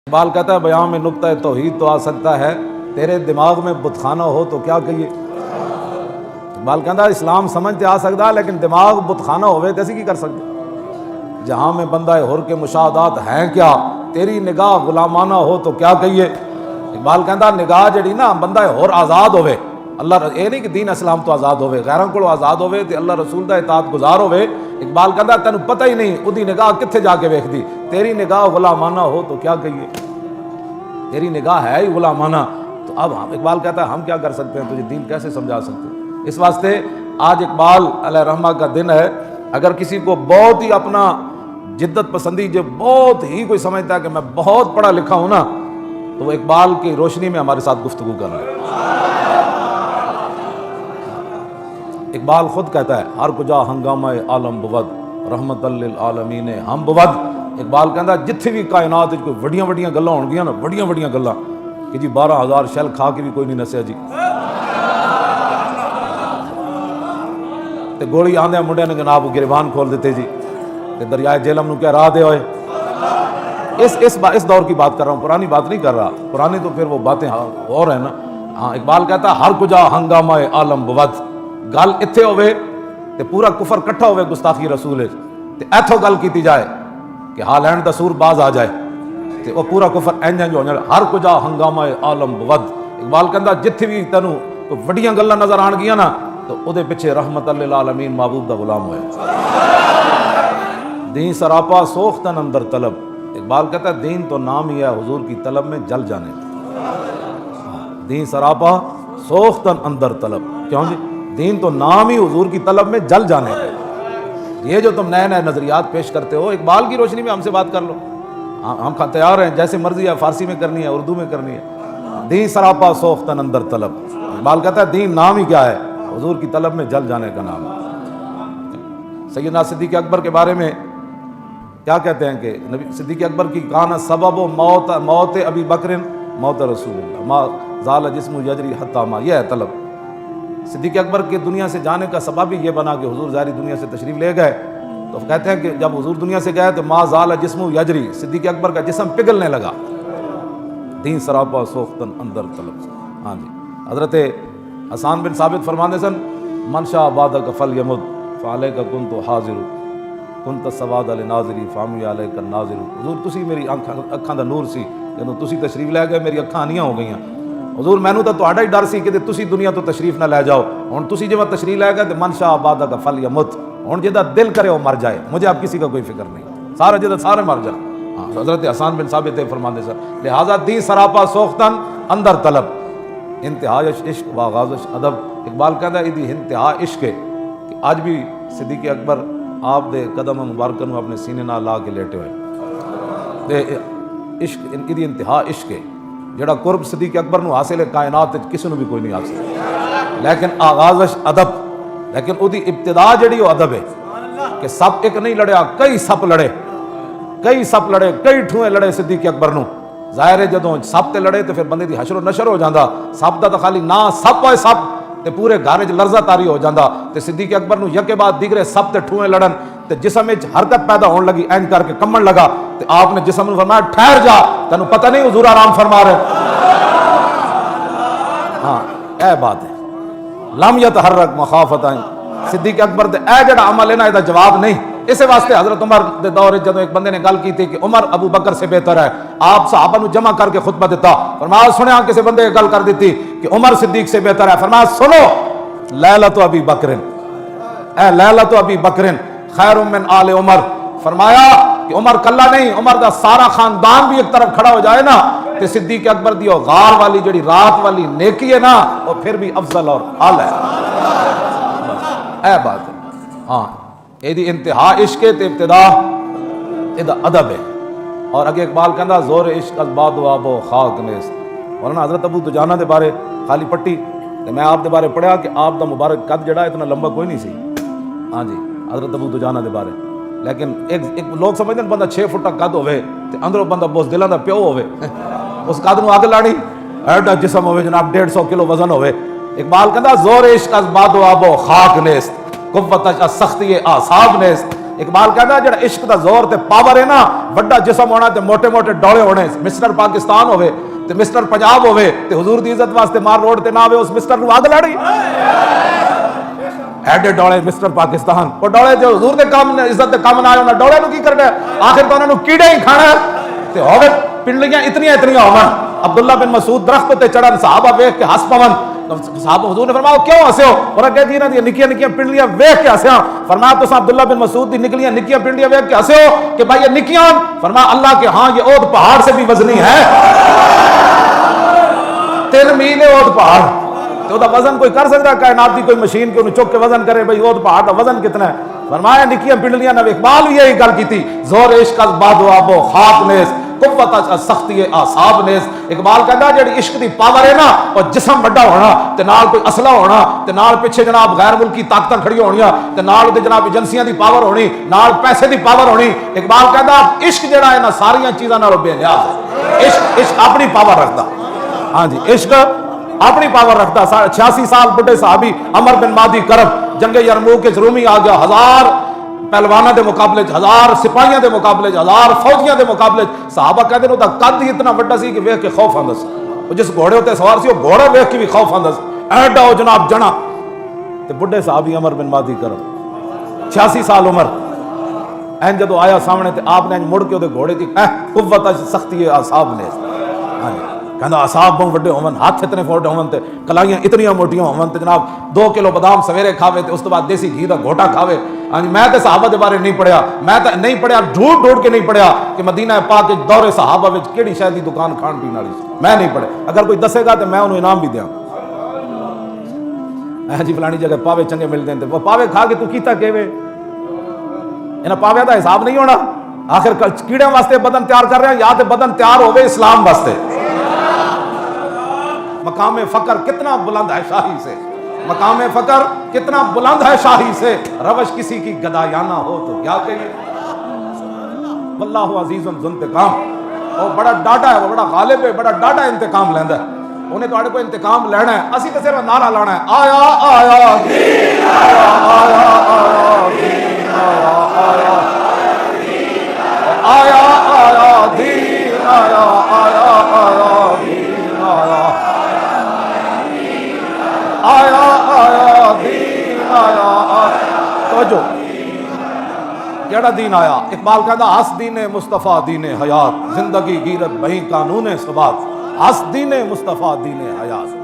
اقبال کہتا ہے بیان میں نقطہ توحید تو آ سکتا ہے، تیرے دماغ میں بت خانہ ہو تو کیا کہیے۔ اقبال کہتا ہے اسلام سمجھتے آ سکتا لیکن دماغ بت خانہ ہوئے تیسی کی کر سکتے۔ جہاں میں بندہ حر کے مشاہدات ہیں کیا، تیری نگاہ غلامانہ ہو تو کیا کہیے۔ اقبال کہتا نگاہ جڑی نا بندہ حر آزاد ہوئے، اللہ یہ نہیں کہ دین اسلام تو آزاد ہوئے، غیراں کو آزاد ہوئے تے اللہ رسول دا اطاعت گزار ہوئے۔ اقبال کہتا تینوں پتہ ہی نہیں اودی نگاہ کتھے جا کے ویکھدی، تیری نگاہ غلامانہ ہو تو کیا کہیے، تیری نگاہ ہے ہی غلامانہ۔ تو اب اقبال کہتا ہے ہم کیا کر سکتے ہیں، تجھے دین کیسے سمجھا سکتے ہیں۔ اس واسطے آج اقبال علیہ رحمہ کا دن ہے۔ اگر کسی کو بہت ہی اپنا جدت پسندی جو بہت ہی کوئی سمجھتا ہے کہ میں بہت پڑھا لکھا ہوں نا، تو وہ اقبال کی روشنی میں ہمارے ساتھ گفتگو کر رہا ہے۔ اقبال خود کہتا ہے ہر کجا ہنگامہ عالم بود رحمت للعالمین ہم بود۔ اقبال کہتا ہے جتھے بھی کائنات کوئی وڈیاں وڈیاں گلاں ہون گیاں نا، وڈیاں وڈیاں گلاں کہ جی 12,000 شیل کھا کے بھی کوئی نہیں نسیا جی، تے گولی آندے منڈے نے جناب گریبان کھول دیتے جی، تے دریائے جہلم نو کیا راہ دے ہوئے۔ اس دور کی بات کر رہا ہوں، پرانی بات نہیں کر رہا، پرانی تو پھر وہ باتیں اور ہیں نا۔ ہاں اقبال کہتا ہے ہر کجا ہنگامہ عالم بود، گل اتھے ہوئے تے پورا کفر کٹھا ہوئے گستاخی رسول تے ایتھوں گل کیتی جائے کہ حال اینڈ دا سور باز آ جائے تے وہ پورا کفر انج ہو جائے۔ ہر کجا ہنگامہ عالم بود، اقبال کہتا جتھے بھی تینوں کوئی وڈیاں گلاں نظر آن گیاں نا تو او دے پیچھے رحمت للعالمین محبوب دا غلام ہوئے۔ دین سراپا سوختن اندر طلب، اقبال کہتا ہے دین تو نام ہی ہے حضور کی طلب میں جل جانے۔ دین سراپا سوختن اندر طلب، کیوں جی؟ دین تو نام ہی حضور کی طلب میں جل جانے۔ یہ جو تم نئے نئے نظریات پیش کرتے ہو، اقبال کی روشنی میں ہم سے بات کر لو، ہم تیار ہیں، جیسے مرضی ہے، فارسی میں کرنی ہے، اردو میں کرنی ہے۔ دین سراپا سوختن اندر طلب، اقبال کہتا ہے دین نام ہی کیا ہے، حضور کی طلب میں جل جانے کا نام۔ سیدنا صدیق اکبر کے بارے میں کیا کہتے ہیں کہ نبی صدیق اکبر کی کان سبب موت ابی بکر موت رسول اللہ ما زال جسم یجری حتی ما، یہ ہے طلب۔ صدیق اکبر کے دنیا سے جانے کا سبب ہی یہ بنا کہ حضور ظاہری دنیا سے تشریف لے گئے، تو کہتے ہیں کہ جب حضور دنیا سے گئے تو ما زال جسم یجری، صدیق اکبر کا جسم پگھلنے لگا۔ دین سراپا سوختن اندر طلب۔ ہاں جی، حضرت حسان بن ثابت فرماندے سن من شاء بعدک فلیمت فعلیک کنت حاضر کنت سواد لناظری فامی علیک الناظر۔ حضور تسی میری اکھاں دا نور سی، جدوں تسی تشریف لے گئے میری اکھاں آنیاں ہو گئیاں۔ حضور مینوں تو تہاڈا ہی ڈر سی کہ تسی دنیا تو تشریف نہ لے جاؤ، ہن تسی جے تشریف لے گئے تے من شاء بعدک فلیمت، ہن جدا دل کرے وہ مر جائے، مجھے اب کسی کا کوئی فکر نہیں، سارا جدا سارے مر جائیں۔ ہاں حضرت حسان بن ثابت فرماندے سن لہذا دین سراپا سوختن اندر طلب، انتہائی عشق و آغاز ادب۔ اقبال کہتا ہے یہ انتہا عشق ہے کہ آج بھی صدیق اکبر آپ دے قدم مبارکہ نو اپنے سینے نال لا کے لیٹے ہوئے۔ عشق دی انتہا عشق ہے، جڑا قرب صدیق اکبر نو حاصل ہے کائنات کسی نو بھی کوئی نہیں حاصل، لیکن آغاز ادب، لیکن وہ دی ابتدا جڑی وہ ادب ہے کہ سپ ایک نہیں لڑیا، کئی سپ لڑے، کئی سپ لڑے، کئی ٹھوئے لڑے صدیق اکبر نو۔ ظاہر ہے جدوں سپ تے لڑے تو پھر بندے دی حشر و نشر ہو جاندا، سپ دا تو خالی نا سپ ہوئے سپ تے پورے گھر وچ لرزہ تاری ہو جاندا، تے صدیق اکبر نو یکے بعد دیگرے سپ تے ٹھوئے لڑن تے جسم وچ حرکت پیدا ہون لگی، اینج کر کے کمن لگا، تے آپ نے جسم نو فرمایا ٹھہر جا، تینوں پتہ نہیں حضور آرام فرما رہے۔ ہاں اے بات ہے، لم یتحرک مخافتہ، صدیق اکبر دے اے جڑا عمل ہے نا دا جواب نہیں۔ اسی واسطے حضرت عمر دے دور جدوں ایک بندے نے گل کی تھی کہ عمر ابو بکر سے بہتر ہے، آپ صحابہ نو جمع کر کے خطبہ دیتا، فرمایا سنیا کسی بندے نے گل کر دیتی کہ عمر صدیق سے بہتر ہے، فرمایا سنو لیلۃ ابی بکر، اے لیلۃ ابی بکر خیر من آل عمر، فرمایا کہ عمر کلا نہیں، عمر دا سارا خاندان بھی ایک طرف کھڑا ہو جائے نا تے صدیق اکبر دی غار والی جڑی رات والی نیکی ہے نا وہ پھر بھی افضل اور اعلی ہے۔ اے بات ہے، ہاں یہ انتہا عشق تے ابتدا یہ ادب ہے۔ اور اگے اقبال کہندا زور عشق از باد و آب و خاک نیست، ورنہ حضرت ابو دجانہ دے بارے خالی پٹی تے میں آپ دے بارے پڑھیا کہ آپ دا مبارک قد جڑا اتنا لمبا کوئی نہیں سی۔ ہاں جی حضرت ابو دجانہ دے بارے، لیکن ایک لوگ سمجھتے ہیں بندہ 6 فٹ قد ہوئے تے اندروں بندہ بہت دلاں دا پیو ہوئے، اس قد نو اگ لانی، ایڈا جسم ہوئے جناب 150 کلو وزن ہوئے۔ اقبال کہندا زور عشق از باد و آب و خاک نیست قوت از سختی اعصاب نیست، اقبال کہتا ہے جڑا عشق دا زور تے پاور ہے نا، بڑا جسم ہونا تے موٹے موٹے ڈولے ہونے، مسٹر پاکستان ہوئے تے مسٹر پنجاب ہوئے تے حضور دی عزت واسطے مار روڈ تے نہ آوے، اس مسٹر نو اگ لڑی ایڈے ڈولے مسٹر پاکستان، وہ ڈولے جو حضور دے کام عزت دے کام نہ آئے انہاں ڈولے نو کی کرنا ہے؟ آخر تو انہاں نو کیڑے ہی کھانا ہے تے ہوے پنڈلیاں اتنیاں ہون۔ عبداللہ بن مسعود درخت تے چڑھن، صحابہ ویکھ کے ہس پون، صحابہ حضور نے فرمایا کیوں ہسے ہو؟ انہاں کہا جی انہاں دی نکیاں نکیاں پنڈلیاں ویکھ کے ہسیاں۔ فرمایا تساں عبداللہ بن مسعود دی نکلیاں نکیاں پنڈلیاں ویکھ کے ہسے ہو کہ بھائی یہ نکیاں؟ فرمایا اللہ کے ہاں یہ اود پہاڑ سے بھی وزنی ہے، 3 میل ہے اود پہاڑ، تو دا وزن کوئی کر سکتا ہے؟ کائنات دی کوئی مشین کے انہوں چک کے وزن کرے بھائی اود پہاڑ دا وزن کتنا ہے؟ فرمایا نکیاں پنڈلیاں نہ۔ اقبال بھی یہی گل کیتی، زور عشق از باد و آب و خاک نیز، قوت از سختی اعصاب نیز۔ اقبال کہتا جڑی عشق دی پاور ہے نا، اور جسم بڑا ہونا تے نال کوئی اسلحہ ہونا تے نال پیچھے جناب غیر ملکی طاقتاں کھڑی ہونیاں تے نال تے جناب ایجنسیاں دی پاور ہونی، نال پیسے دی پاور ہونی۔ اقبال کہتا عشق جڑا ہے نا ساریاں چیزاں نال بے نیاز ہے۔ عشق اپنی پاور رکھتا، ہاں جی عشق اپنی پاور رکھتا۔ 86 سال بڑھے صحابی عمر بن مادی کرب جنگ یرموک کے رومی آ گیا، 1000 پہلوانوں دے مقابلے 1000 سپاہیاں دے مقابلے 1000 فوجیاں دے مقابلے صحابہ کہتے ہیں وہ قد ہی اتنا بڑا سی کہ ویکھ کے خوف آندا سی، وہ جس گھوڑے ہوتے سوار سی وہ گھوڑا ویکھ کے بھی خوف آندا سی، ایڈا ہو جناب جنا تے بڑھے صحابی عمر بن مادی کرب 86 سال عمر این جدو آیا سامنے تے آپ نے مڑ کے وہ گھوڑے دی قوت سختی اعصاب نے، ہاں جی کہنا اعصاب بہت بڑے ہون، ہاتھ اتنے فوٹے ہون تے کلائیاں اتنیاں موٹیاں ہون تے جناب 2 کلو بادام سویرے کھاوے تے اس تو بعد دیسی گھی دا گھوٹا کھاوے۔ ہاں جی میں تے صحابہ دے بارے نہیں پڑھیا، میں تے نہیں پڑھیا، ڈھونڈ کے نہیں پڑھیا کہ مدینہ پاک کے دور صحابہ وچ کیڑی شے دی دکان کھان پین والی سی، میں نہیں پڑھیا۔ اگر کوئی دسے گا تے میں انہوں انعام بھی دیاں، ہاں جی فلانی جگہ پاوے چنگے ملدے تے وہ پاوے کھا کے تو کیتا کیویں؟ انہاں پاوے دا حساب نہیں ہونا۔ آخر کیڑیاں واسطے بدن تیار کر رہے ہیں یا تے بدن تیار ہوئے اسلام واسطے۔ مقام فقر کتنا بلند ہے شاہی سے، مقام فقر کتنا بلند ہے شاہی سے، روش کسی کی گدایانہ ہو تو کیا کہیے۔ واللہ عزیز ذو انتقام، وہ بڑا ڈاٹا ہے، وہ بڑا غالب ہے، بڑا ڈاٹا انتقام لیندا ہے، انہیں تو کوئی انتقام لینا ہے، اسی تو صرف نعرہ لانا ہے آیا آیا دین آیا آیا آیا دین آیا آیا آیا آیا دین آیا آیا آیا دین آیا آیا آیا دین آیا آیا۔ توجہ کیڑا دین آیا؟ اقبال کہتا ہس دین مصطفیٰ دین حیات، زندگی گیرت بہی قانون ثبات، ہس دین مصطفیٰ دین حیات۔